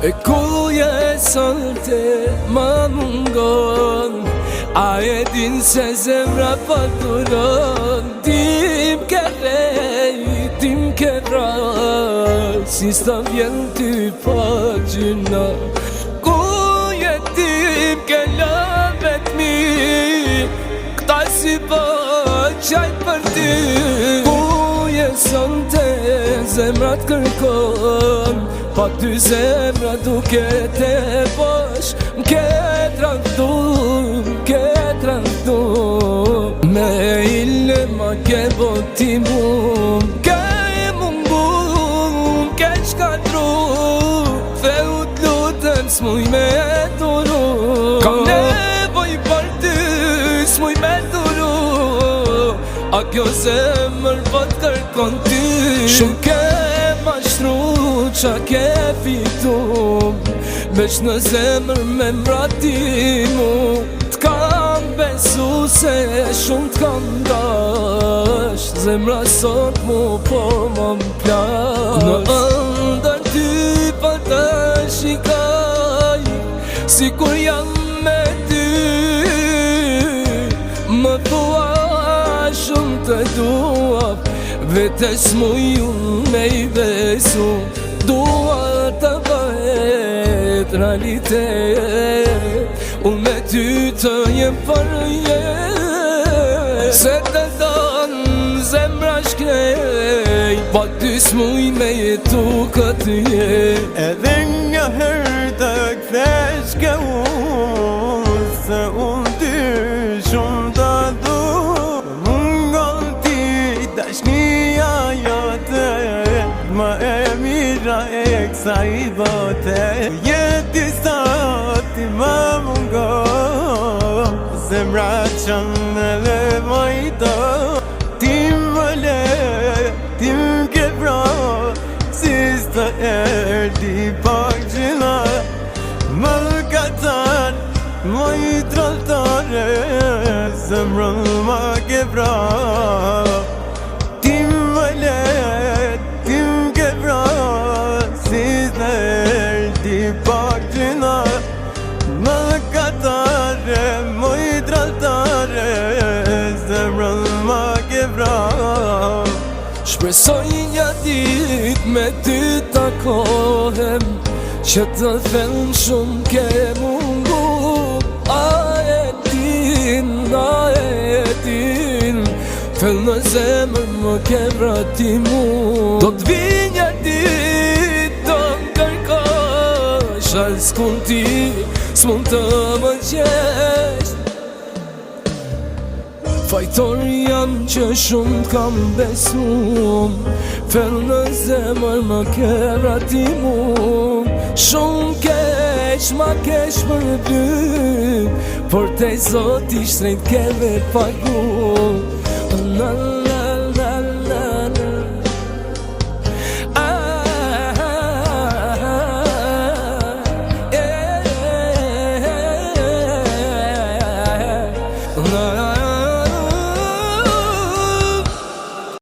E ku je sante ma mungon, a e din se zemra pa duron. Tim ke rej, tim ke ra, si sta vjen ty pa gjyna. Ku je tim ke lavet mi, këta si pa qaj për ty. Ku je sante zemrat kërkon, pa ty zemra duke te bosh. M'ke traktu me ille ma ke botimu. M'ke mungu, m'ke shkatru, feu t'lutem s'muj me duru. Kam nevoj për ty, s'muj me duru, a kjo zemër po t'kërkon ty. Shumë ke mashtru qa ke fitu, veç në zemër me mratimu. T'kam besu se shumë t'kam dash, zemra sot mu po më m'plash. Në ndër ty pa të shikaj, si kur jam me ty. Më thua shumë të dua, vetes mu ju me i besu. Dua të bëhet realitet, unë me ty të jem për jet. Se të donë zemra shkrej, pa ty s'muj me jetu këtë jet. Edhe një herë të kthesh ke unë, se unë ty shumë të du. Mungon ti dashnia jote, ma e mira e kësaj bote. Jeti sot ti ma mungon, zemra qënë edhe mojto. Ti më le, ti m'ke pra, si s'të erdi pak gjina. Më katar, moj trolltare, zemrën ma ke pra. Ti më le, ti m'ke pra, si s'të erdi pak gjina. Më katare, moj trolltare, zemrën ma ke pra. Shpresoj një dit me ty takohem, që të them shumë ke mungu. A e din, fel në zemër më ke vratimu. Do t'vi një dit, do m'kërkosh, al s'kun ti, s'mun të më qesh. Fajtor jam që shumë t'kam besu, fel në zemër më ke vratimu. Shumë keq, ma keq për ty, por te Zoti shtrenjt keve pagu.